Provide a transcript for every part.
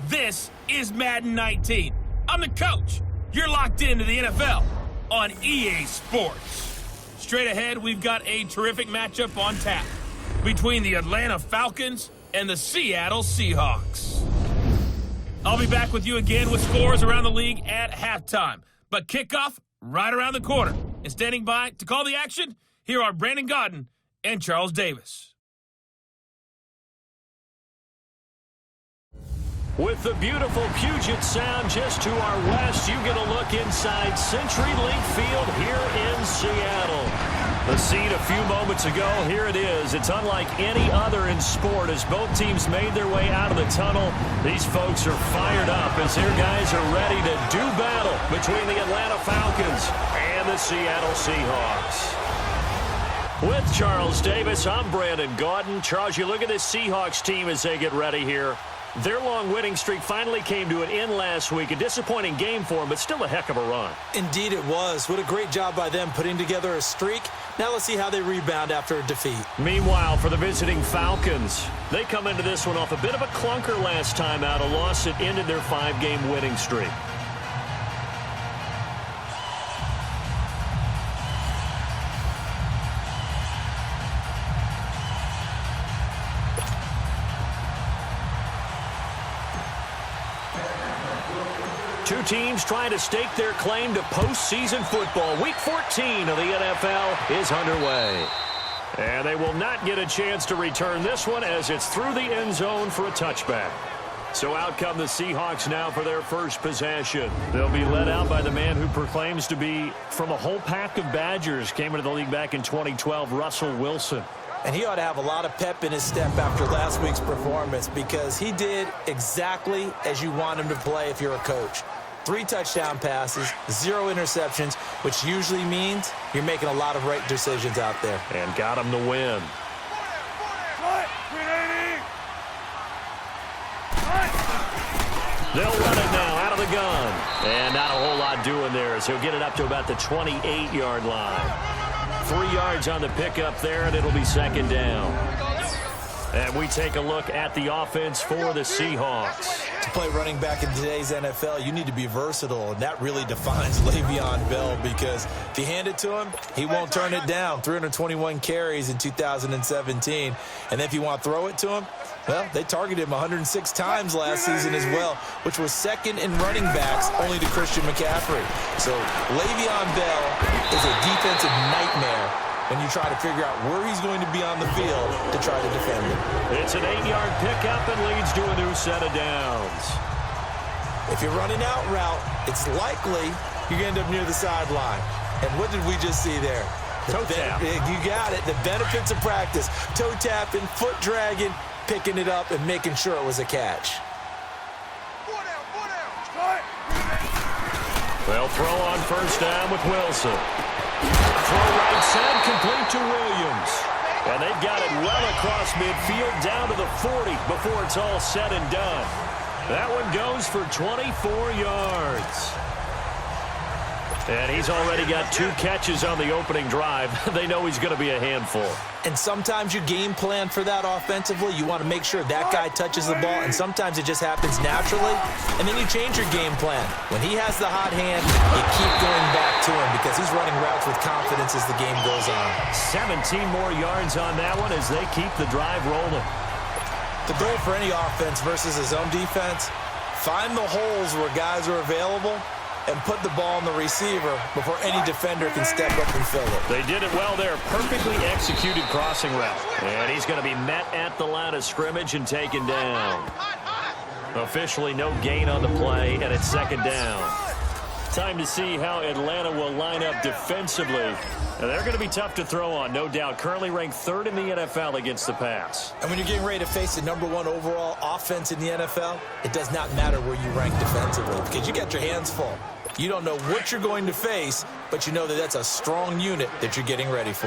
This is Madden 19. I'm the coach. You're locked into the NFL on EA Sports. Straight ahead, we've got a terrific matchup on tap between the Atlanta Falcons and the Seattle Seahawks. I'll be back with you again with scores around the league at halftime. But kickoff right around the corner. And standing by to call the action, here are Brandon Godden and Charles Davis. With the beautiful Puget Sound just to our west, you get a look inside CenturyLink Field here in Seattle. The seed a few moments ago, here it is. It's unlike any other in sport as both teams made their way out of the tunnel. These folks are fired up as their guys are ready to do battle between the Atlanta Falcons and the Seattle Seahawks. With Charles Davis, I'm Brandon Gaudin. Charles, you look at this Seahawks team as they get ready here. Their long winning streak finally came to an end last week. A disappointing game for them, but still a heck of a run. Indeed it was. What a great job by them putting together a streak. Now let's see how they rebound after a defeat. Meanwhile, for the visiting Falcons, they come into this one off a bit of a clunker last time out, a loss that ended their 5-game winning streak. Two teams trying to stake their claim to postseason football. Week 14 of the NFL is underway. And they will not get a chance to return this one as it's through the end zone for a touchback. So out come the Seahawks now for their first possession. They'll be led out by the man who proclaims to be from a whole pack of Badgers. Came into the league back in 2012, Russell Wilson. And he ought to have a lot of pep in his step after last week's performance because he did exactly as you want him to play if you're a coach. 3 touchdown passes, 0 interceptions, which usually means you're making a lot of right decisions out there. And got him the win. They'll run it now out of the gun. And not a whole lot doing there as he'll get it up to about the 28-yard line. 3 yards on the pickup there, and it'll be second down. And we take a look at the offense for the Seahawks. To play running back in today's NFL, you need to be versatile, and that really defines Le'Veon Bell because if you hand it to him, he won't turn it down. 321 carries in 2017. And then if you want to throw it to him, well, they targeted him 106 times last season as well, which was second in running backs only to Christian McCaffrey. So Le'Veon Bell is a defensive nightmare when you try to figure out where he's going to be on the field to try to defend him. It's an 8-yard pickup and leads to a new set of downs. If you're running out route, it's likely you're going to end up near the sideline. And what did we just see there? Toe tap. You got it. The benefits of practice. Toe tapping, foot dragging, picking it up, and making sure it was a catch. They'll throw on first down with Wilson. Throw right side, complete to Williams. And they've got it well across midfield down to the 40 before it's all said and done. That one goes for 24 yards. And he's already got 2 catches on the opening drive. They know he's going to be a handful. And sometimes you game plan for that offensively. You want to make sure that guy touches the ball, and sometimes it just happens naturally. And then you change your game plan. When he has the hot hand, you keep going back to him because he's running routes with confidence as the game goes on. 17 more yards on that one as they keep the drive rolling. The goal for any offense versus his own defense, find the holes where guys are available and put the ball on the receiver before any defender can step up and fill it. They did it well there. Perfectly executed crossing route. And he's going to be met at the line of scrimmage and taken down. Officially no gain on the play, and it's second down. Time to see how Atlanta will line up defensively. And they're going to be tough to throw on, no doubt. Currently ranked 3rd in the NFL against the pass. And when you're getting ready to face the #1 overall offense in the NFL, it does not matter where you rank defensively because you got your hands full. You don't know what you're going to face, but you know that that's a strong unit that you're getting ready for.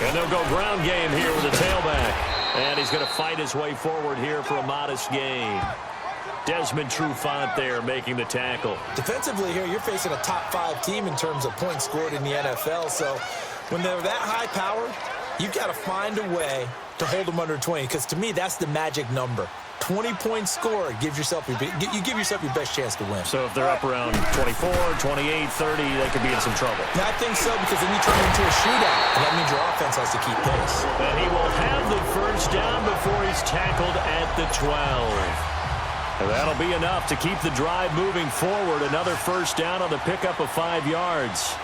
And they'll go ground game here with a tailback. And he's going to fight his way forward here for a modest gain. Desmond Trufant there making the tackle. Defensively here, you're facing a top 5 team in terms of points scored in the NFL, so When they're that high powered, you've got to find a way to hold them under 20, because to me, that's the magic number. 20-point score gives yourself you give yourself your best chance to win. So if they're up around 24, 28, 30, they could be in some trouble. Yeah, I think so, because then you turn it into a shootout, and that means your offense has to keep pace. And he will have the first down before he's tackled at the 12. And that'll be enough to keep the drive moving forward. Another first down on the pickup of 5 yards.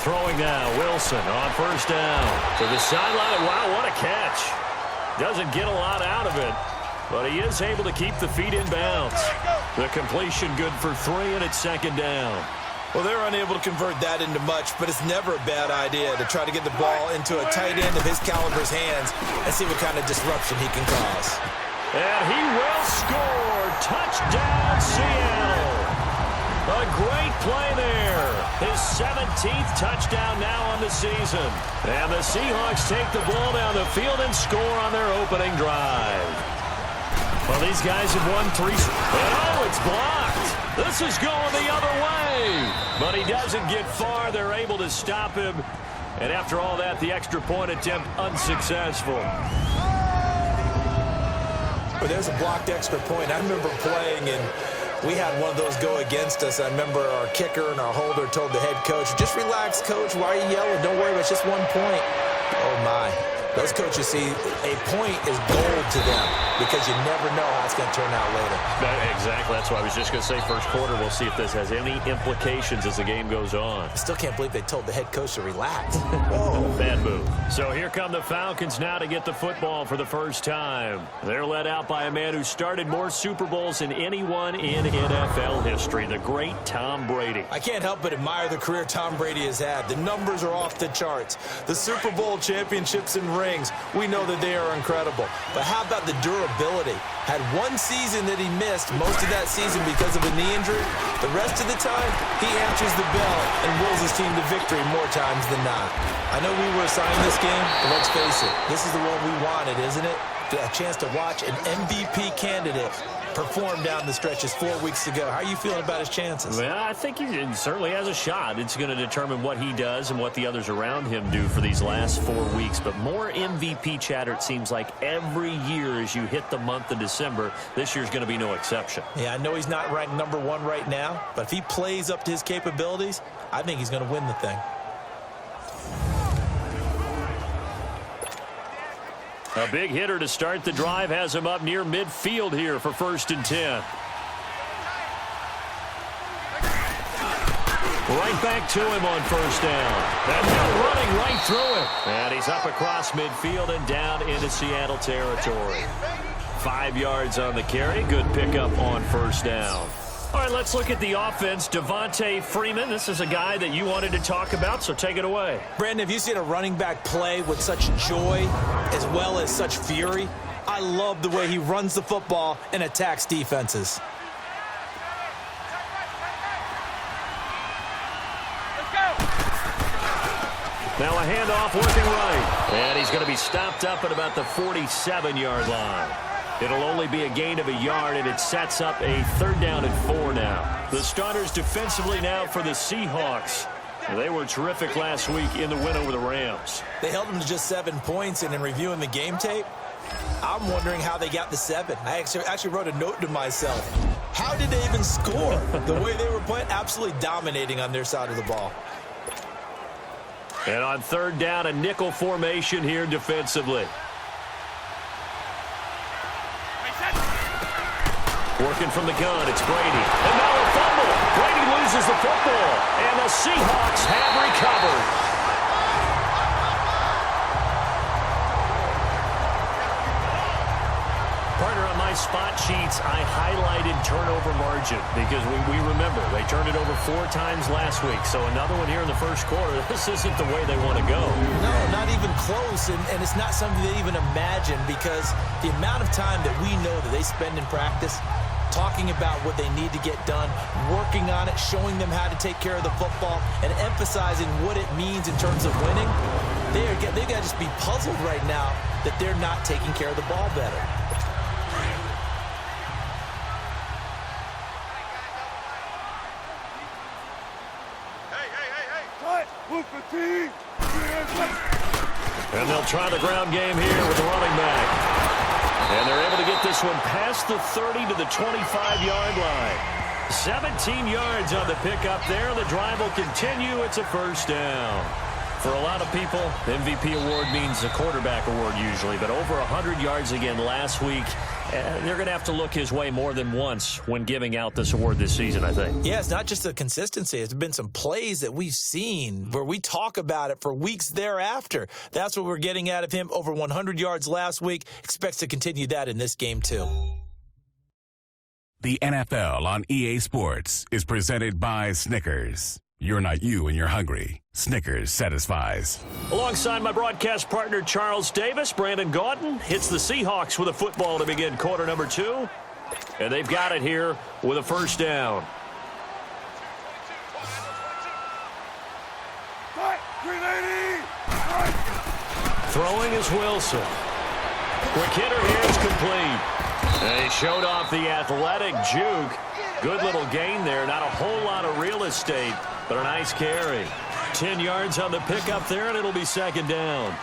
Throwing now, Wilson on first down. To the sideline. Wow, what a catch. Doesn't get a lot out of it, but he is able to keep the feet in bounds. The completion good for 3, and it's second down. Well, they're unable to convert that into much, but it's never a bad idea to try to get the ball into a tight end of his caliber's hands and see what kind of disruption he can cause. And he will score. Touchdown, Seattle. A great play there. His 17th touchdown now on the season. And the Seahawks take the ball down the field and score on their opening drive. Well, these guys have won 3. Oh, it's blocked. This is going the other way. But he doesn't get far. They're able to stop him. And after all that, the extra point attempt unsuccessful. But there's a blocked extra point. I remember playing, and we had one of those go against us. I remember our kicker and our holder told the head coach, just relax, coach. Why are you yelling? Don't worry, it's just 1 point. Oh, my. Those coaches see a point is gold to them because you never know how it's going to turn out later. Exactly. That's what I was just going to say. First quarter, we'll see if this has any implications as the game goes on. I still can't believe they told the head coach to relax. Whoa. Bad move. So here come the Falcons now to get the football for the first time. They're led out by a man who started more Super Bowls than anyone in NFL history, the great Tom Brady. I can't help but admire the career Tom Brady has had. The numbers are off the charts. The Super Bowl championships and rings, we know that they are incredible. But how about the durability? Had one season that he missed, most of that season because of a knee injury. The rest of the time, he answers the bell and wills his team to victory more times than not. I know we were assigned this game, but let's face it, this is the one we wanted, isn't it? A chance to watch an MVP candidate perform down the stretches 4 weeks ago. How are you feeling about his chances? Well, I think he certainly has a shot. It's going to determine what he does and what the others around him do for these last 4 weeks. But more MVP chatter, it seems like, every year as you hit the month of December. This year's going to be no exception. Yeah, I know he's not ranked #1 right now, but if he plays up to his capabilities, I think he's going to win the thing. A big hitter to start the drive has him up near midfield here for 1st and 10. Right back to him on 1st down. And now running right through it. And he's up across midfield and down into Seattle territory. 5 yards on the carry. Good pickup on 1st down. All right, let's look at the offense. Devontae Freeman, this is a guy that you wanted to talk about, so take it away. Brandon, have you seen a running back play with such joy as well as such fury? I love the way he runs the football and attacks defenses. Now a handoff working right. And he's going to be stopped up at about the 47-yard line. It'll only be a gain of a yard, and it sets up a 3rd down and 4 now. The starters defensively now for the Seahawks. They were terrific last week in the win over the Rams. They held them to just 7 points, and in reviewing the game tape, I'm wondering how they got the 7. I actually wrote a note to myself. How did they even score? The way they were playing, absolutely dominating on their side of the ball. And on 3rd down, a nickel formation here defensively. Working from the gun, it's Brady. And now a fumble. Brady loses the football. And the Seahawks have recovered. Partner, on my spot sheets, I highlighted turnover margin because we remember they turned it over 4 times last week. So another one here in the first quarter. This isn't the way they want to go. No, not even close. And it's not something they even imagine because the amount of time that we know that they spend in practice talking about what they need to get done, working on it, showing them how to take care of the football, and emphasizing what it means in terms of winning, they've got to just be puzzled right now that they're not taking care of the ball better. And they'll try the ground game here with the running back. And they're able to get this one past the 30 to the 25-yard line. 17 yards on the pickup there. The drive will continue. It's a first down. For a lot of people, the MVP award means a quarterback award usually, but over 100 yards again last week. They're going to have to look his way more than once when giving out this award this season, I think. Yeah, it's not just the consistency. It's been some plays that we've seen where we talk about it for weeks thereafter. That's what we're getting out of him. Over 100 yards last week. Expects to continue that in this game, too. The NFL on EA Sports is presented by Snickers. You're not you and you're hungry. Snickers satisfies. Alongside my broadcast partner, Charles Davis, Brandon Gaudin hits the Seahawks with a football to begin quarter number 2. And they've got it here with a first down. Throwing is Wilson. Quick hitter here is complete. They showed off the athletic juke. Good little gain there. Not a whole lot of real estate, but a nice carry. 10 yards on the pickup there, and it'll be second down.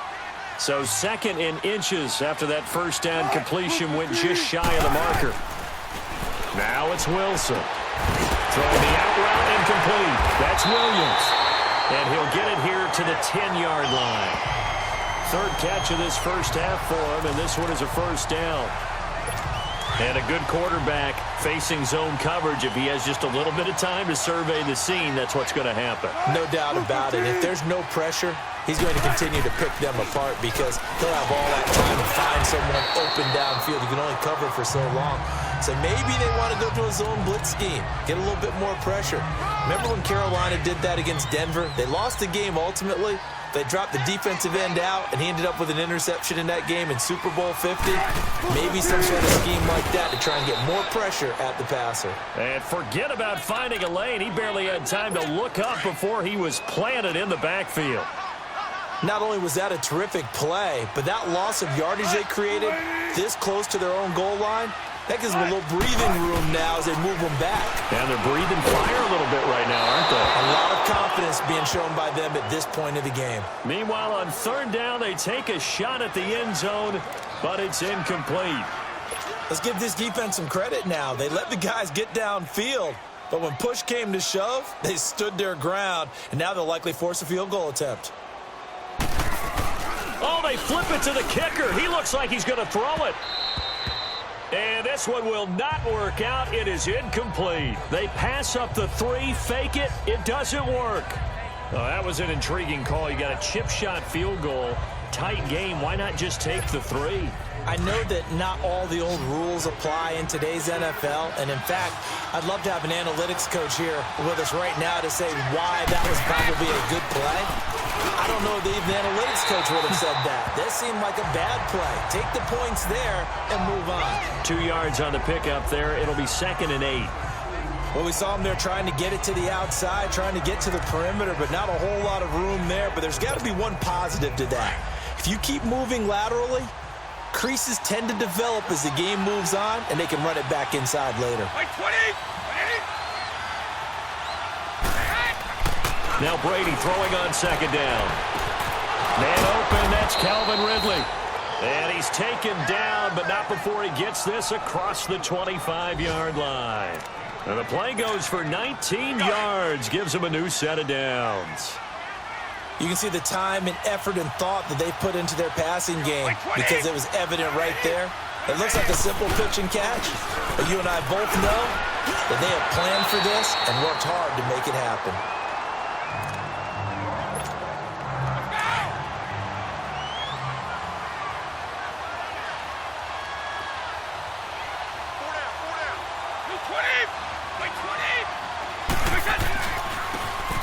So second in inches after that first down completion went just shy of the marker. Now it's Wilson. Throwing the out route incomplete. That's Williams. And he'll get it here to the 10-yard line. Third catch of this first half for him, and this one is a first down. And a good quarterback facing zone coverage. If he has just a little bit of time to survey the scene, that's what's going to happen. No doubt about it. If there's no pressure, he's going to continue to pick them apart because he'll have all that time to find someone open downfield. You can only cover for so long. So maybe they want to go to a zone blitz scheme, get a little bit more pressure. Remember when Carolina did that against Denver? They lost the game ultimately. They dropped the defensive end out, and he ended up with an interception in that game in Super Bowl 50. Maybe some sort of scheme like that to try and get more pressure at the passer. And forget about finding a lane. He barely had time to look up before he was planted in the backfield. Not only was that a terrific play, but that loss of yardage they created this close to their own goal line, that gives them a little breathing room now as they move them back. And they're breathing fire a little bit right now, aren't they? A lot of confidence being shown by them at this point of the game. Meanwhile, on third down, they take a shot at the end zone, but it's incomplete. Let's give this defense some credit now. They let the guys get downfield, but when push came to shove, they stood their ground, and now they'll likely force a field goal attempt. Oh, they flip it to the kicker. He looks like he's going to throw it. And this one will not work out. It is incomplete. They pass up the 3, fake it. It doesn't work. Oh, that was an intriguing call. You got a chip shot field goal. Tight game. Why not just take the 3? I know that not all the old rules apply in today's NFL, and in fact, I'd love to have an analytics coach here with us right now to say why that was probably a good play. I don't know if even the analytics coach would have said that. That seemed like a bad play. Take the points there and move on. 2 yards on the pickup there. It'll be 2nd and 8. Well, we saw him there trying to get it to the outside, trying to get to the perimeter, but not a whole lot of room there. But there's got to be one positive to that. If you keep moving laterally, creases tend to develop as the game moves on, and they can run it back inside later. Now Brady throwing on second down. Man open, that's Calvin Ridley. And he's taken down, but not before he gets this across the 25-yard line. And the play goes for 19 yards, gives him a new set of downs. You can see the time and effort and thought that they put into their passing game because it was evident right there. It looks like a simple pitch and catch, but you and I both know that they have planned for this and worked hard to make it happen.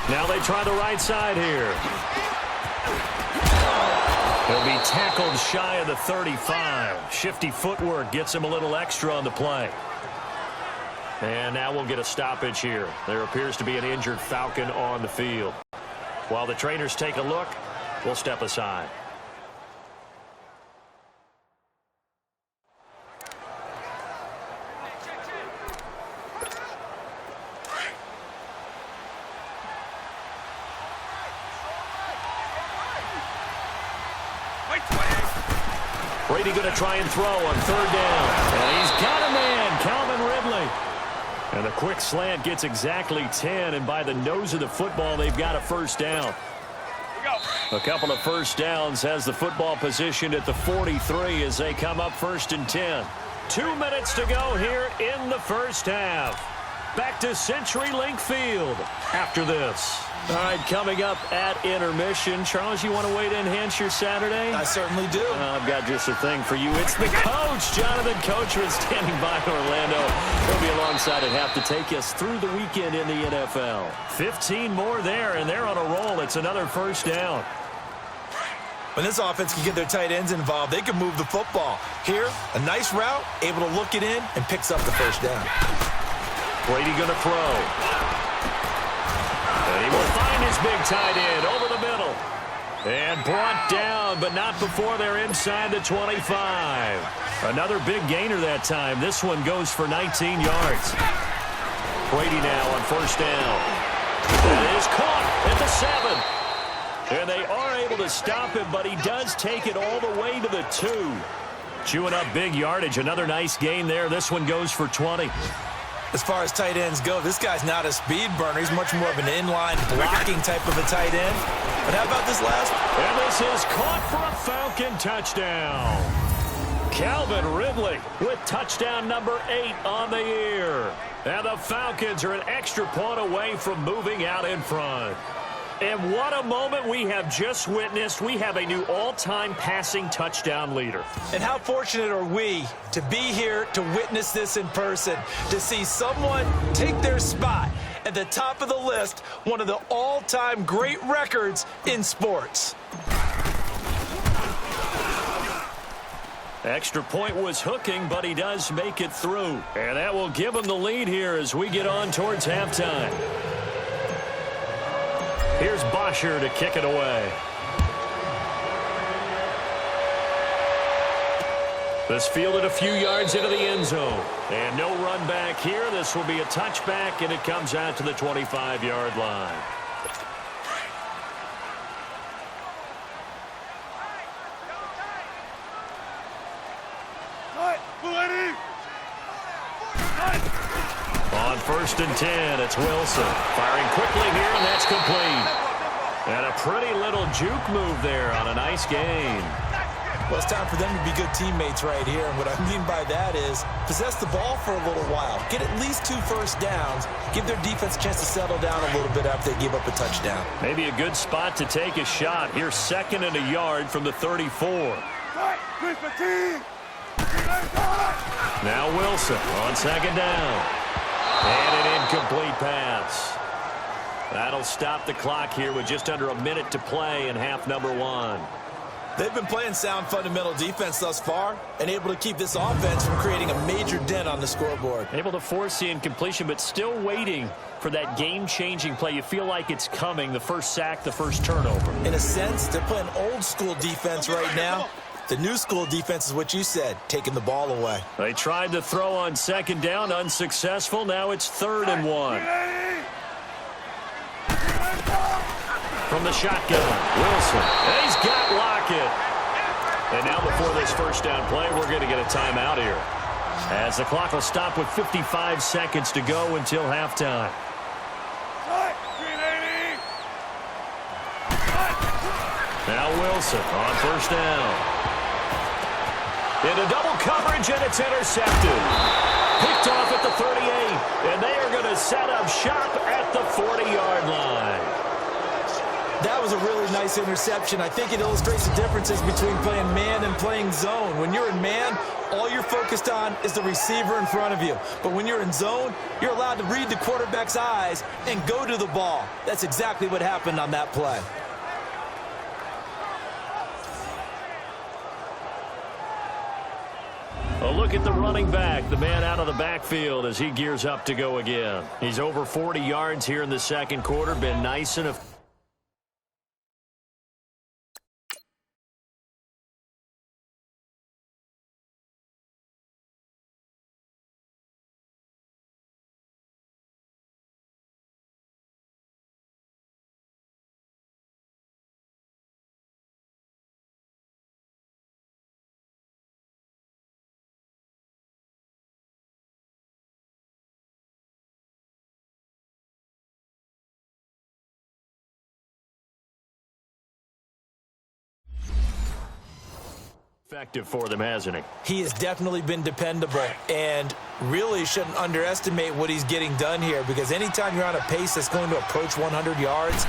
Now they try the right side here. He'll be tackled shy of the 35. Shifty footwork gets him a little extra on the play. And now we'll get a stoppage here. There appears to be an injured Falcon on the field. While the trainers take a look, we'll step aside. Brady going to try and throw on third down. And he's got a man, Calvin Ridley. And the quick slant gets exactly 10, and by the nose of the football, they've got a first down. A couple of first downs has the football positioned at the 43 as they come up 1st and 10. 2 minutes to go here in the first half. Back to CenturyLink Field after this. All right, coming up at intermission. Charles, you want to wait to enhance your Saturday? I certainly do. I've got just a thing for you. It's the coach, Jonathan Coachman, standing by in Orlando. He'll be alongside at half to take us through the weekend in the NFL. 15 more there, and they're on a roll. It's another first down. When this offense can get their tight ends involved, they can move the football. Here, a nice route, able to look it in, and picks up the first down. Brady going to throw. And he will find his big tight end over the middle. And brought down, but not before they're inside the 25. Another big gainer that time. This one goes for 19 yards. Brady now on first down. That is caught at the 7. And they are able to stop him, but he does take it all the way to the 2. Chewing up big yardage. Another nice gain there. This one goes for 20. As far as tight ends go, this guy's not a speed burner. He's much more of an inline blocking type of a tight end. But how about this last? And this is caught for a Falcon touchdown. Calvin Ridley with touchdown number 8 on the year. And the Falcons are an extra point away from moving out in front. And what a moment we have just witnessed. We have a new all-time passing touchdown leader. And how fortunate are we to be here to witness this in person, to see someone take their spot at the top of the list, one of the all-time great records in sports. Extra point was hooking, but he does make it through. And that will give him the lead here as we get on towards halftime. Here's Bosher to kick it away. This fielded a few yards into the end zone. And no run back here. This will be a touchback, and it comes out to the 25-yard line. On 1st and 10, it's Wilson. Firing quickly here, and that's complete. And a pretty little juke move there on a nice gain. Well, it's time for them to be good teammates right here. And what I mean by that is possess the ball for a little while. Get at least 2 first downs. Give their defense a chance to settle down a little bit after they give up a touchdown. Maybe a good spot to take a shot. Here's 2nd and a yard from the 34. Now Wilson on 2nd down. And an incomplete pass. That'll stop the clock here with just under a minute to play in half number 1. They've been playing sound fundamental defense thus far and able to keep this offense from creating a major dent on the scoreboard. Able to force the incompletion, but still waiting for that game-changing play. You feel like it's coming, the first sack, the first turnover. In a sense, they're playing old-school defense right now. The new school defense is what you said, taking the ball away. They tried to throw on 2nd down, unsuccessful. Now it's 3rd and 1. From the shotgun, Wilson. He's got Lockett. And now before this first down play, we're going to get a timeout here, as the clock will stop with 55 seconds to go until halftime. Now Wilson on 1st down. Into double coverage, and it's intercepted. Picked off at the 38, and they are going to set up shop at the 40-yard line. That was a really nice interception. I think it illustrates the differences between playing man and playing zone. When you're in man, all you're focused on is the receiver in front of you. But when you're in zone, you're allowed to read the quarterback's eyes and go to the ball. That's exactly what happened on that play. A look at the running back, the man out of the backfield as he gears up to go again. He's over 40 yards here in the 2nd quarter, been nice and effective for them, hasn't he? He has definitely been dependable, and really shouldn't underestimate what he's getting done here, because anytime you're on a pace that's going to approach 100 yards,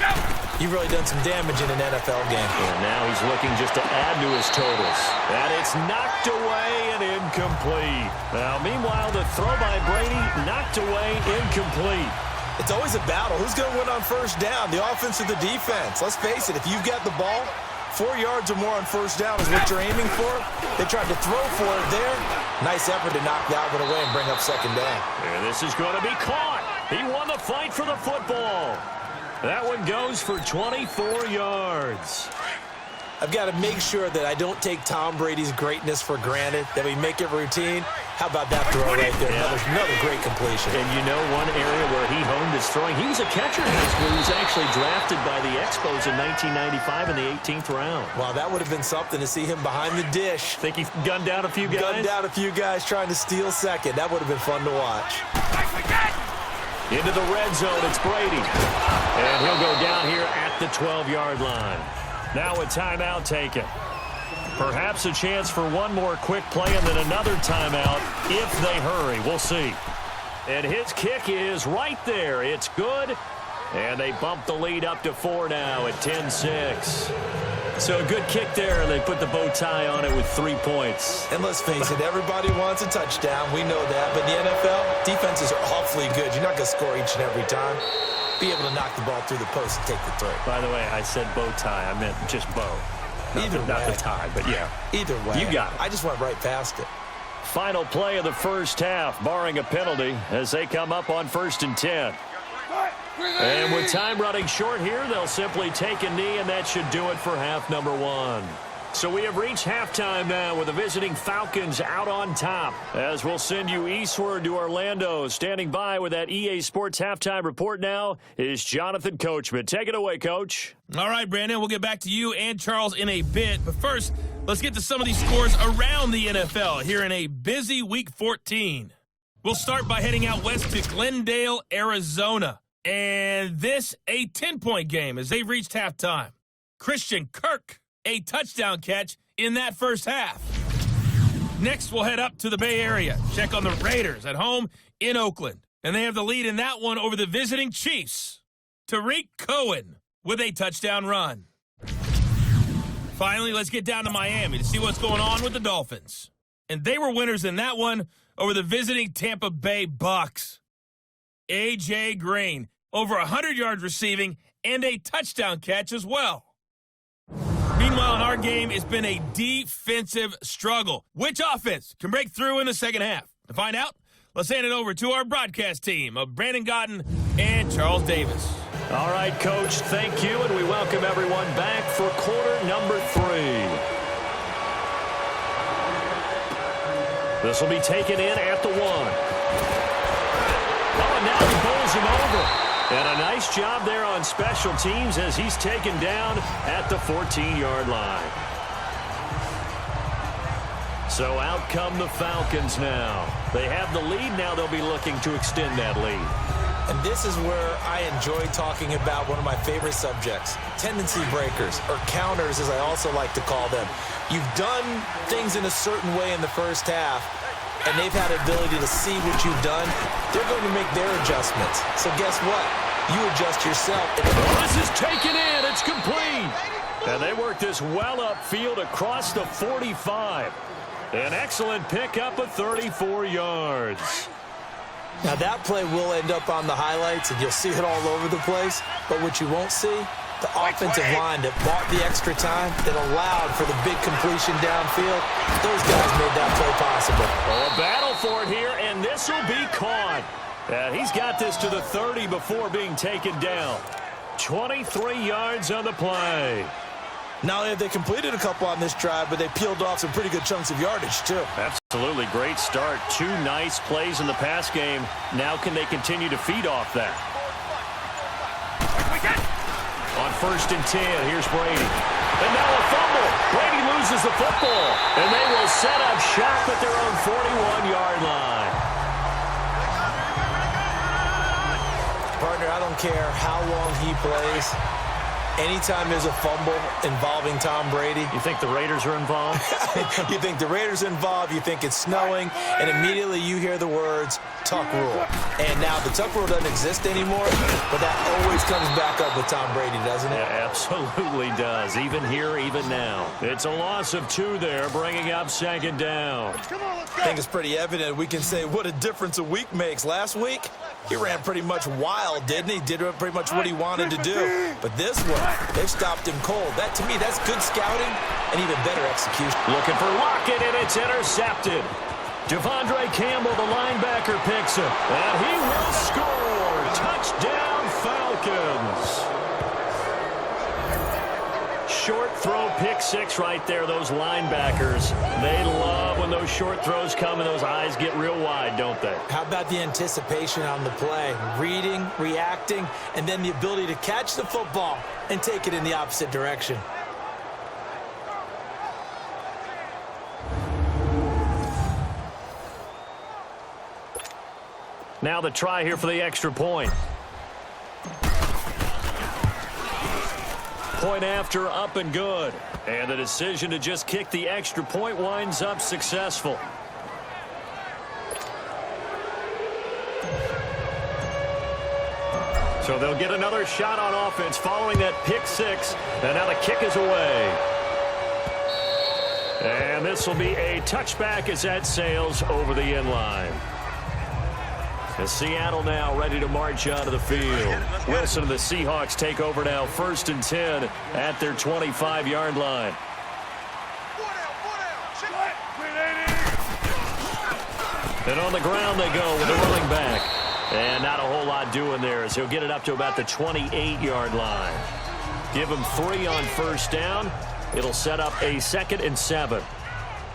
you've really done some damage in an NFL game. And now he's looking just to add to his totals. And it's knocked away and incomplete. Now, meanwhile, the throw by Brady knocked away, incomplete. It's always a battle. Who's going to win on first down, the offense or the defense? Let's face it, if you've got the ball, 4 yards or more on first down is what you're aiming for. They tried to throw for it there. Nice effort to knock that one away and bring up second down. And this is going to be caught. He won the fight for the football. That one goes for 24 yards. I've got to make sure that I don't take Tom Brady's greatness for granted, that we make it routine. How about that throw right there? Another great completion. And you know one area where he honed his throwing? He was a catcher in high school. He was actually drafted by the Expos in 1995 in the 18th round. Wow, that would have been something to see him behind the dish. Think he gunned down a few guys? Gunned down a few guys trying to steal second. That would have been fun to watch. Into the red zone, it's Brady. And he'll go down here at the 12-yard line. Now a timeout taken. Perhaps a chance for one more quick play and then another timeout if they hurry. We'll see. And his kick is right there. It's good. And they bump the lead up to 4 now at 10-6. So a good kick there. They put the bow tie on it with 3 points. And let's face it, everybody wants a touchdown. We know that. But in the NFL, defenses are awfully good. You're not going to score each and every time. Be able to knock the ball through the post and take the throw. By the way, I said bow tie. I meant just bow. Not the tie, but yeah. Either way. You got it. I just went right past it. Final play of the first half, barring a penalty, as they come up on 1st and 10. And with time running short here, they'll simply take a knee, and that should do it for half number 1. So we have reached halftime now with the visiting Falcons out on top. As we'll send you eastward to Orlando. Standing by with that EA Sports halftime report now is Jonathan Coachman. Take it away, Coach. All right, Brandon, we'll get back to you and Charles in a bit. But first, let's get to some of these scores around the NFL here in a busy Week 14. We'll start by heading out west to Glendale, Arizona. And this, a 10-point game as they've reached halftime. Christian Kirk, a touchdown catch in that first half. Next, we'll head up to the Bay Area. Check on the Raiders at home in Oakland. And they have the lead in that one over the visiting Chiefs. Tariq Cohen with a touchdown run. Finally, let's get down to Miami to see what's going on with the Dolphins. And they were winners in that one over the visiting Tampa Bay Bucks. A.J. Green, over 100 yards receiving and a touchdown catch as well. Meanwhile, in our game, it's been a defensive struggle. Which offense can break through in the second half? To find out, let's hand it over to our broadcast team of Brandon Gotten and Charles Davis. All right, Coach, thank you, and we welcome everyone back for quarter number 3. This will be taken in at the 1. Oh, and now he bowls him over. And a nice job there on special teams as he's taken down at the 14-yard line. So out come the Falcons now. They have the lead. Now they'll be looking to extend that lead. And this is where I enjoy talking about one of my favorite subjects, tendency breakers, or counters as I also like to call them. You've done things in a certain way in the first half, and they've had the ability to see what you've done. They're going to make their adjustments. So guess what? You adjust yourself. This is taken in. It's complete. And they work this well upfield across the 45. An excellent pickup of 34 yards. Now that play will end up on the highlights, and you'll see it all over the place. But what you won't see, the offensive line that bought the extra time, that allowed for the big completion downfield, those guys made that play possible. Well, a battle for it here, and this will be caught. He's got this to the 30 before being taken down. 23 yards on the play. Not only have they completed a couple on this drive, but they peeled off some pretty good chunks of yardage, too. Absolutely. Great start. 2 nice plays in the pass game. Now can they continue to feed off that? On 1st and 10, here's Brady. And now a fumble. Brady loses the football. And they will set up shop at their own 41-yard line. Partner, I don't care how long he plays. Anytime there's a fumble involving Tom Brady. You think the Raiders are involved? You think the Raiders are involved, you think it's snowing, and immediately you hear the words, Tuck Rule. And now the Tuck Rule doesn't exist anymore, but that always comes back up with Tom Brady, doesn't it? Yeah, absolutely does. Even here, even now. It's a loss of 2 there, bringing up second down. I think it's pretty evident we can say what a difference a week makes. Last week, he ran pretty much wild, didn't he? Did pretty much what he wanted to do. But this one, they've stopped him cold. That, to me, that's good scouting and even better execution. Looking for Lockett, and it's intercepted. Devondre Campbell, the linebacker, picks it. And he will score. Touchdown, Falcons. Short throw, pick 6 right there, those linebackers. They love when those short throws come and those eyes get real wide, don't they? How about the anticipation on the play? Reading, reacting, and then the ability to catch the football and take it in the opposite direction. Now the try here for the extra point. Point after, up and good. And the decision to just kick the extra point winds up successful. So they'll get another shot on offense following that pick 6. And now the kick is away. And this will be a touchback as that sails over the end line. As Seattle now ready to march out of the field. Wilson and the Seahawks take over now, 1st and 10 at their 25-yard line. And on the ground they go with the running back. And not a whole lot doing there as he'll get it up to about the 28-yard line. Give him 3 on 1st down. It'll set up a 2nd and 7.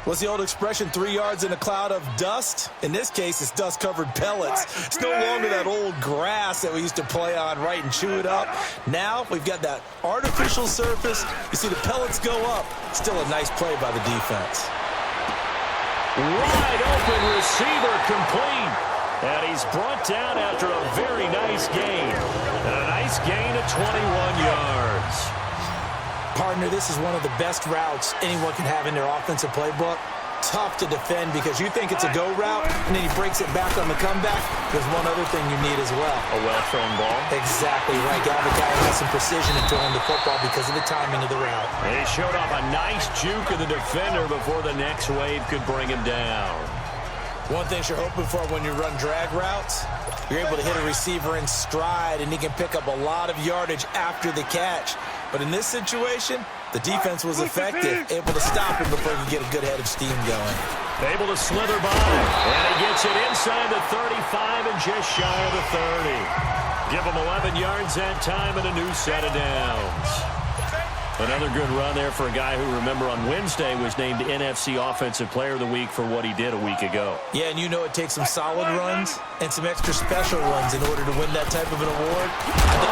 What's the old expression, 3 yards in a cloud of dust? In this case, it's dust-covered pellets. It's no longer that old grass that we used to play on, right, and chew it up. Now we've got that artificial surface. You see the pellets go up. Still a nice play by the defense. Wide open receiver complete. And he's brought down after a very nice gain. And a nice gain of 21 yards. Partner, this is one of the best routes anyone can have in their offensive playbook. Tough to defend because you think it's a go route, and then he breaks it back on the comeback. There's one other thing you need as well. A well-thrown ball. Exactly right. Got the guy who has some precision in throwing the football because of the timing of the route. And he showed off a nice juke of the defender before the next wave could bring him down. One thing you're hoping for when you run drag routes, you're able to hit a receiver in stride, and he can pick up a lot of yardage after the catch. But in this situation, the defense was effective, able to stop him before he could get a good head of steam going. Able to slither by, and he gets it inside the 35 and just shy of the 30. Give him 11 yards that time and a new set of downs. Another good run there for a guy who, remember, on Wednesday was named NFC Offensive Player of the Week for what he did a week ago. Yeah, and you know it takes some solid runs and some extra special ones in order to win that type of an award.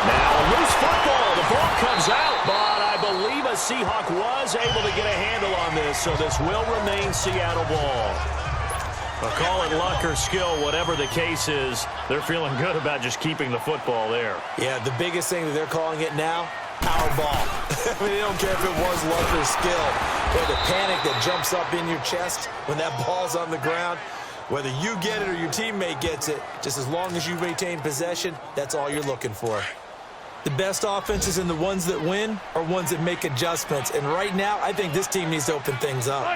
Now, a loose football. The ball comes out, but I believe a Seahawk was able to get a handle on this, so this will remain Seattle ball. I'll call it luck or skill, whatever the case is. They're feeling good about just keeping the football there. Yeah, the biggest thing that they're calling it now, our ball. I mean, they don't care if it was luck or skill. But the panic that jumps up in your chest when that ball's on the ground, whether you get it or your teammate gets it, just as long as you retain possession, that's all you're looking for. The best offenses and the ones that win are ones that make adjustments. And right now, I think this team needs to open things up.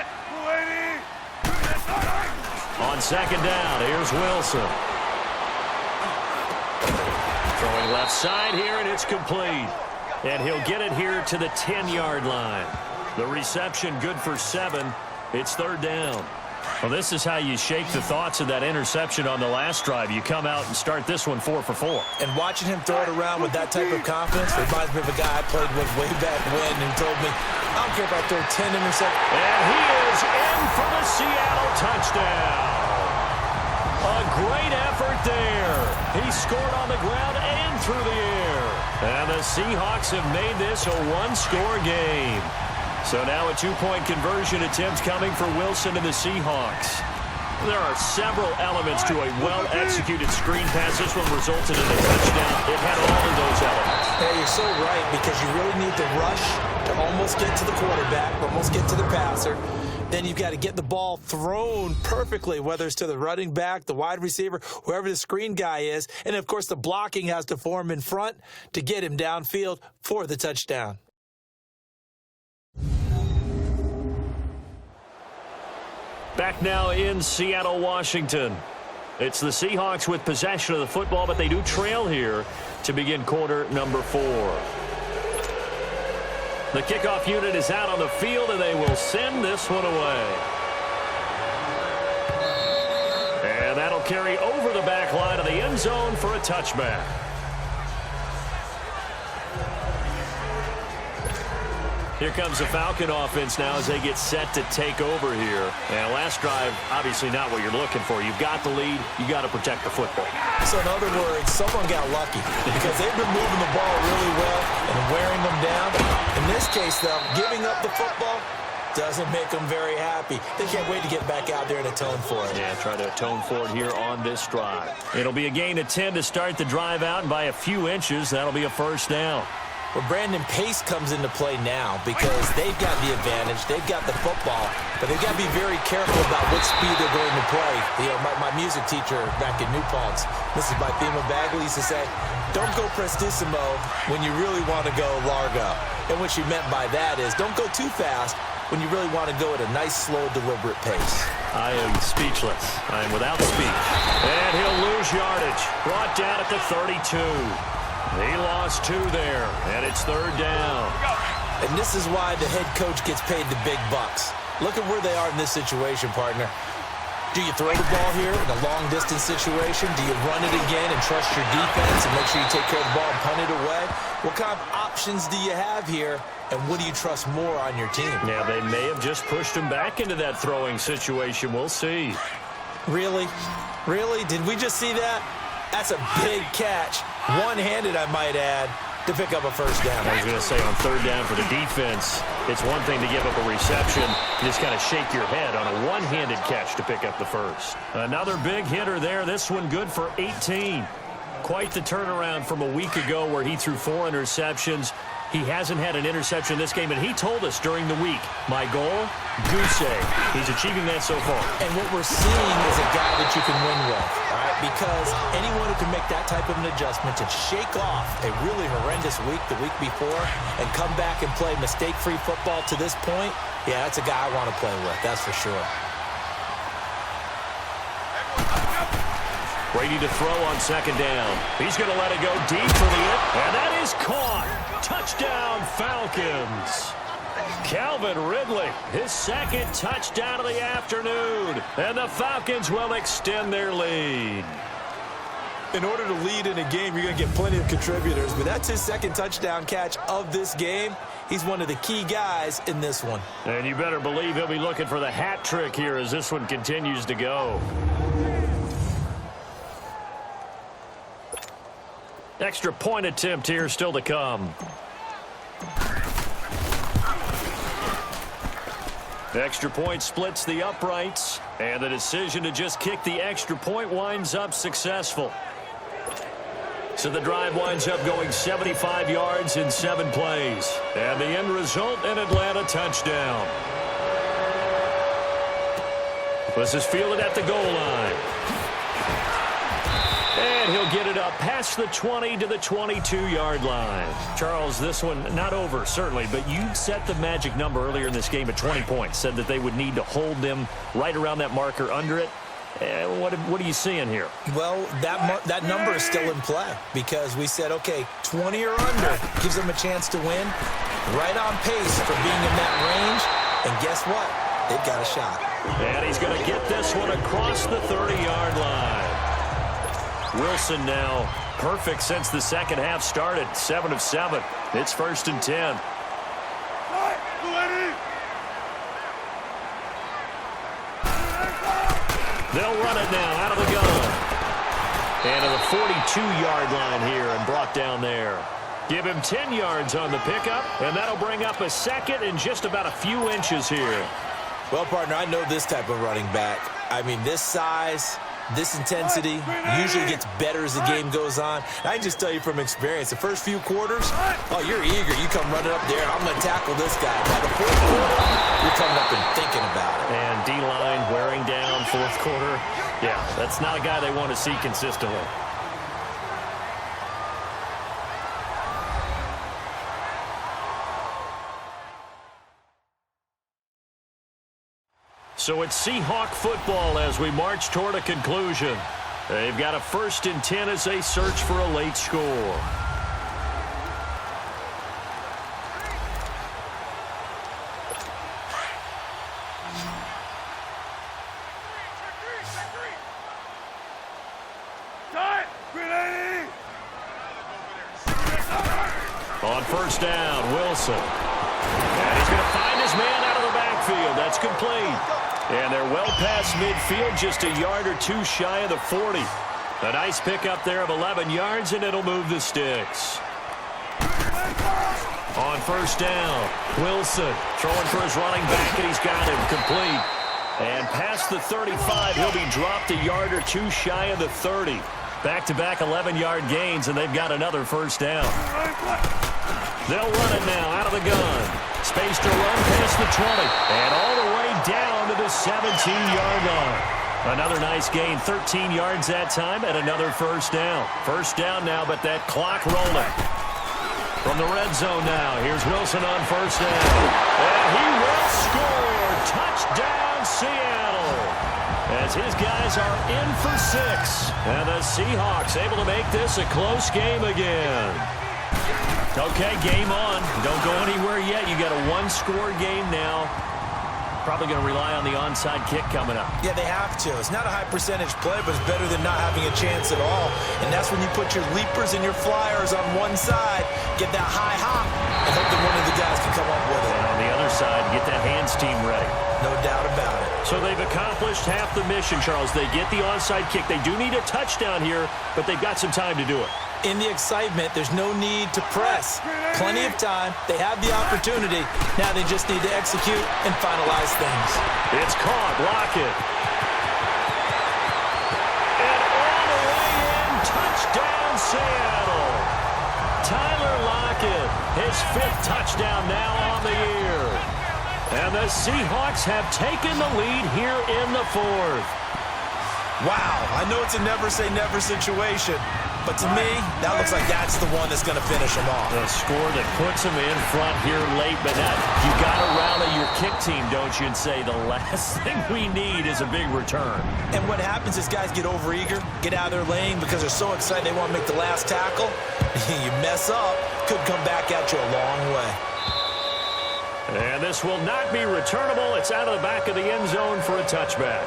On 2nd down, here's Wilson. Throwing left side here, and it's complete. And he'll get it here to the 10-yard line. The reception good for 7. It's 3rd down. Well, this is how you shake the thoughts of that interception on the last drive. You come out and start this one 4 for 4. And watching him throw it around with that type of confidence reminds me of a guy I played with way back when and told me, I don't care if I throw 10 interceptions. And he is in for the Seattle touchdown. A great effort there. He scored on the ground and through the air. And the Seahawks have made this a one-score game. So now a 2-point conversion attempt coming for Wilson and the Seahawks. There are several elements to a well-executed screen pass. This one resulted in a touchdown. It had all of those elements. Hey, you're so right, because you really need to rush to almost get to the quarterback, almost get to the passer. Then you've got to get the ball thrown perfectly, whether it's to the running back, the wide receiver, whoever the screen guy is. And, of course, the blocking has to form in front to get him downfield for the touchdown. Back now in Seattle, Washington. It's the Seahawks with possession of the football, but they do trail here to begin quarter number 4. The kickoff unit is out on the field, and they will send this one away. And that'll carry over the back line of the end zone for a touchback. Here comes the Falcon offense now as they get set to take over here. And last drive, obviously not what you're looking for. You've got the lead. You got to protect the football. So in other words, someone got lucky because they've been moving the ball really well and wearing them down. In this case, though, giving up the football doesn't make them very happy. They can't wait to get back out there and atone for it. Yeah, try to atone for it here on this drive. It'll be a gain of 10 to start the drive out, and by a few inches, that'll be a first down. Well, Brandon, pace comes into play now because they've got the advantage. They've got the football, but they've got to be very careful about what speed they're going to play. You know, my music teacher back in New Paltz, Mrs. Bythema Bagley, used to say, don't go prestissimo when you really want to go largo. And what she meant by that is don't go too fast when you really want to go at a nice, slow, deliberate pace. I am speechless. I am without speech. And he'll lose yardage. Brought down at the 32. He lost 2 there, and it's third down. And this is why the head coach gets paid the big bucks. Look at where they are in this situation, partner. Do you throw the ball here in a long-distance situation? Do you run it again and trust your defense and make sure you take care of the ball and punt it away? What kind of options do you have here, and what do you trust more on your team? Yeah, they may have just pushed him back into that throwing situation. We'll see. Really? Really? Did we just see that? That's a big catch. One-handed, I might add, to pick up a first down. I was going to say on third down for the defense, it's one thing to give up a reception. You just kind of shake your head on a one-handed catch to pick up the first. Another big hitter there. This one good for 18. Quite the turnaround from a week ago where he threw 4 interceptions. He hasn't had an interception in this game, and he told us during the week, my goal, goose egg. He's achieving that so far. And what we're seeing is a guy that you can win with, all right? Because anyone who can make that type of an adjustment to shake off a really horrendous week the week before and come back and play mistake-free football to this point, yeah, that's a guy I want to play with, that's for sure. Brady to throw on second down. He's going to let it go deep for the end, and that is caught. Touchdown, Falcons. Calvin Ridley, his second touchdown of the afternoon, and the Falcons will extend their lead. In order to lead in a game, you're going to get plenty of contributors, but that's his second touchdown catch of this game. He's one of the key guys in this one. And you better believe he'll be looking for the hat trick here as this one continues to go. Extra point attempt here still to come. The extra point splits the uprights, and the decision to just kick the extra point winds up successful. So the drive winds up going 75 yards in 7 plays. And the end result, an Atlanta touchdown. This is fielded at the goal line. And he'll get it up past the 20 to the 22-yard line. Charles, this one not over, certainly, but you set the magic number earlier in this game at 20 points, said that they would need to hold them right around that marker under it. What are you seeing here? Well, that number is still in play because we said, okay, 20 or under gives them a chance to win. Right on pace for being in that range. And guess what? They've got a shot. And he's going to get this one across the 30-yard line. Wilson now perfect since the second half started. 7 of 7. It's 1st and 10. They'll run it now out of the gun. And to the 42-yard line here and brought down there. Give him 10 yards on the pickup, and that'll bring up a second in just about a few inches here. Well, partner, I know this type of running back. I mean, this size, this intensity usually gets better as the game goes on. And I can just tell you from experience, the first few quarters, oh, you're eager. You come running up there. I'm going to tackle this guy. By the fourth quarter, you're coming up and thinking about it. And D-line wearing down fourth quarter. Yeah, that's not a guy they want to see consistently. So it's Seahawk football as we march toward a conclusion. They've got a 1st and 10 as they search for a late score. On 1st down, Wilson. And he's going to find his man out of the backfield. That's complete. And they're well past midfield, just a yard or two shy of the 40. A nice pickup there of 11 yards, and it'll move the sticks. On 1st down, Wilson throwing for his running back, and he's got him complete. And past the 35, he'll be dropped a yard or two shy of the 30. Back-to-back 11-yard gains, and they've got another 1st down. They'll run it now out of the gun. Space to run past the 20. And all the way down to the 17-yard line. Another nice gain, 13 yards that time, and another 1st down. 1st down now, but that clock rolling. From the red zone now, here's Wilson on 1st down. And he will score. Touchdown, Seattle. As his guys are in for 6. And the Seahawks able to make this a close game again. Okay, game on. Don't go anywhere yet. You got a 1-score game now. Probably going to rely on the onside kick coming up. Yeah, they have to. It's not a high-percentage play, but it's better than not having a chance at all. And that's when you put your leapers and your flyers on one side, get that high hop, and hope that one of the guys can come up with it. And on the other side, get that hands team ready. No doubt about it. So they've accomplished half the mission, Charles. They get the onside kick. They do need a touchdown here, but they've got some time to do it. In the excitement, there's no need to press. Plenty of time. They have the opportunity. Now they just need to execute and finalize things. It's caught. Lockett. And all the way in. Touchdown, Seattle. Tyler Lockett, his 5th touchdown now on the year. And the Seahawks have taken the lead here in the 4th. Wow, I know it's a never-say-never situation, but to me, that looks like that's the one that's going to finish them off. The score that puts them in front here late, but now you got to rally your kick team, don't you, and say the last thing we need is a big return. And what happens is guys get overeager, get out of their lane because they're so excited they want to make the last tackle. You mess up, could come back at you a long way. And this will not be returnable. It's out of the back of the end zone for a touchback.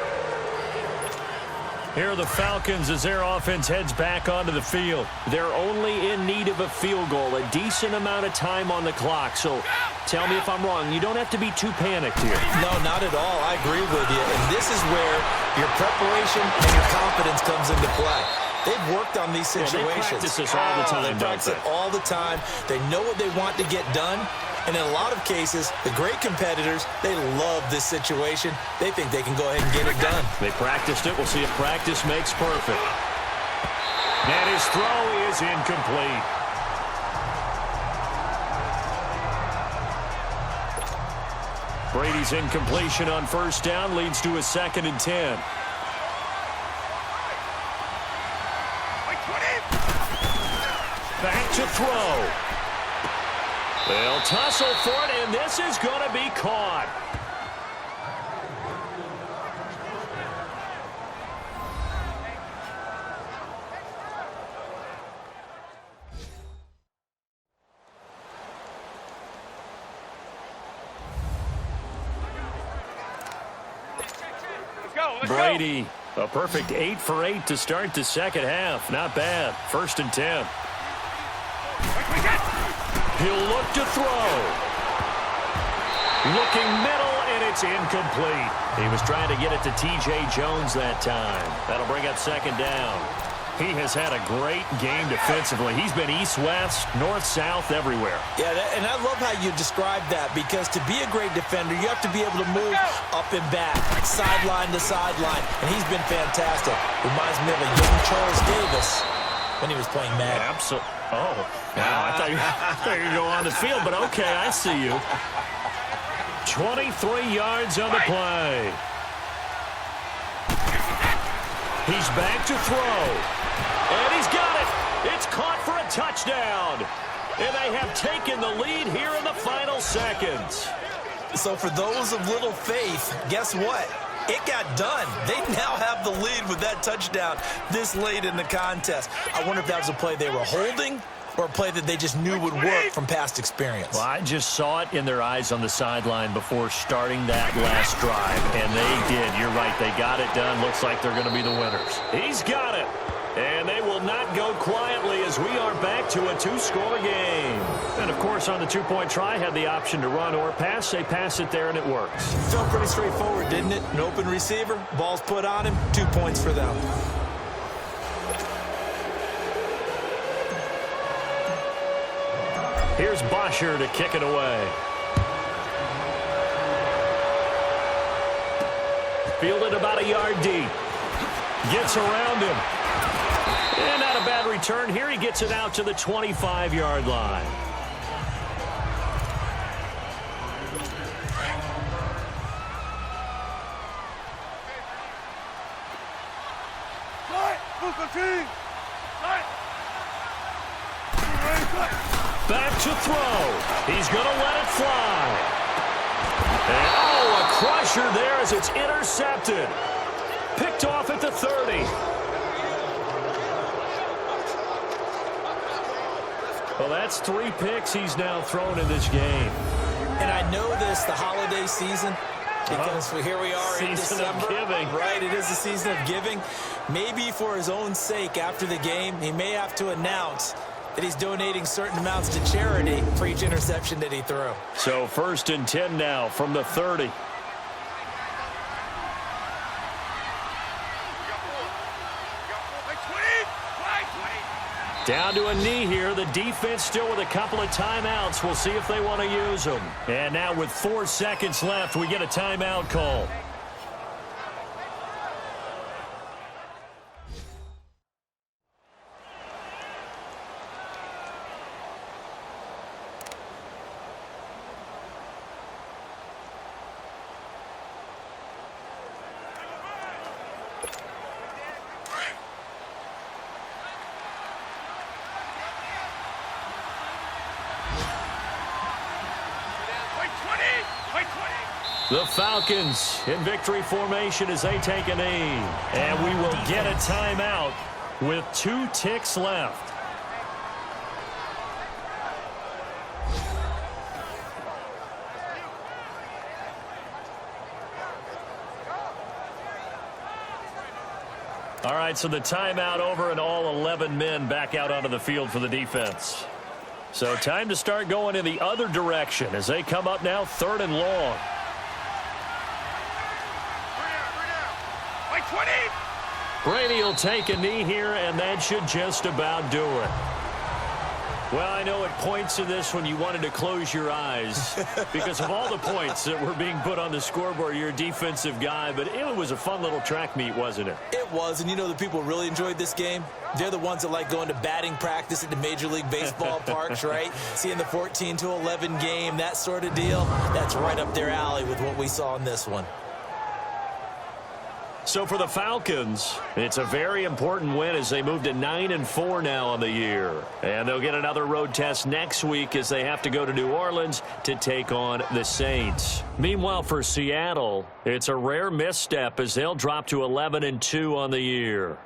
Here are the Falcons as their offense heads back onto the field. They're only in need of a field goal, a decent amount of time on the clock. So tell me if I'm wrong. You don't have to be too panicked here. No, not at all. I agree with you. And this is where your preparation and your confidence comes into play. They've worked on these situations. Yeah, they practice this all the time, They practice it all the time. They know what they want to get done. And in a lot of cases, the great competitors, they love this situation. They think they can go ahead and get it done. They practiced it. We'll see if practice makes perfect. And his throw is incomplete. Brady's incompletion on 1st down leads to a 2nd and 10. Back to throw. They'll tussle for it, and this is going to be caught. Brady, a perfect 8 for 8 to start the second half. Not bad. 1st and 10. He'll look to throw. Looking middle, and it's incomplete. He was trying to get it to T.J. Jones that time. That'll bring up 2nd down. He has had a great game defensively. He's been east-west, north-south, everywhere. Yeah, and I love how you describe that, because to be a great defender, you have to be able to move up and back, sideline to sideline, and he's been fantastic. Reminds me of a young Charles Davis when he was playing Madden. Absolutely. Oh, wow, I thought you were going to go on the field, but okay, I see you. 23 yards on the play. He's back to throw. And he's got it. It's caught for a touchdown. And they have taken the lead here in the final seconds. So for those of little faith, guess what? It got done. They now have the lead with that touchdown this late in the contest. I wonder if that was a play they were holding or a play that they just knew would work from past experience. Well, I just saw it in their eyes on the sideline before starting that last drive, and they did. You're right. They got it done. Looks like they're going to be the winners. He's got it. And they will not go quietly as we are back to a two-score game. And, of course, on the two-point try, had the option to run or pass. They pass it there, and it works. Felt pretty straightforward, didn't it? An open receiver, ball's put on him, 2 points for them. Here's Bosher to kick it away. Fielded about a yard deep. Gets around him. And not a bad return here. He gets it out to the 25-yard line. Back to throw. He's going to let it fly. And, oh, a crusher there as it's intercepted. Picked off at the 30. Well, that's 3 picks he's now thrown in this game. And I know this, the holiday season, because here we are in December. Season of giving. Right, it is the season of giving. Maybe for his own sake after the game, he may have to announce that he's donating certain amounts to charity for each interception that he threw. So 1st and 10 now from the 30. Down to a knee here. The defense still with a couple of timeouts. We'll see if they want to use them. And now with 4 seconds left, we get a timeout call. The Falcons in victory formation as they take a knee. And we will get a timeout with 2 ticks left. All right, so the timeout over and all 11 men back out onto the field for the defense. So time to start going in the other direction as they come up now 3rd and long. Brady will take a knee here, and that should just about do it. Well, I know at points in this when you wanted to close your eyes because of all the points that were being put on the scoreboard. You're a defensive guy, but it was a fun little track meet, wasn't it? It was, and you know the people really enjoyed this game? They're the ones that like going to batting practice at the Major League Baseball parks, right? Seeing the 14-11 game, that sort of deal. That's right up their alley with what we saw in this one. So for the Falcons, it's a very important win as they move to 9-4 now on the year. And they'll get another road test next week as they have to go to New Orleans to take on the Saints. Meanwhile, for Seattle, it's a rare misstep as they'll drop to 11-2 on the year.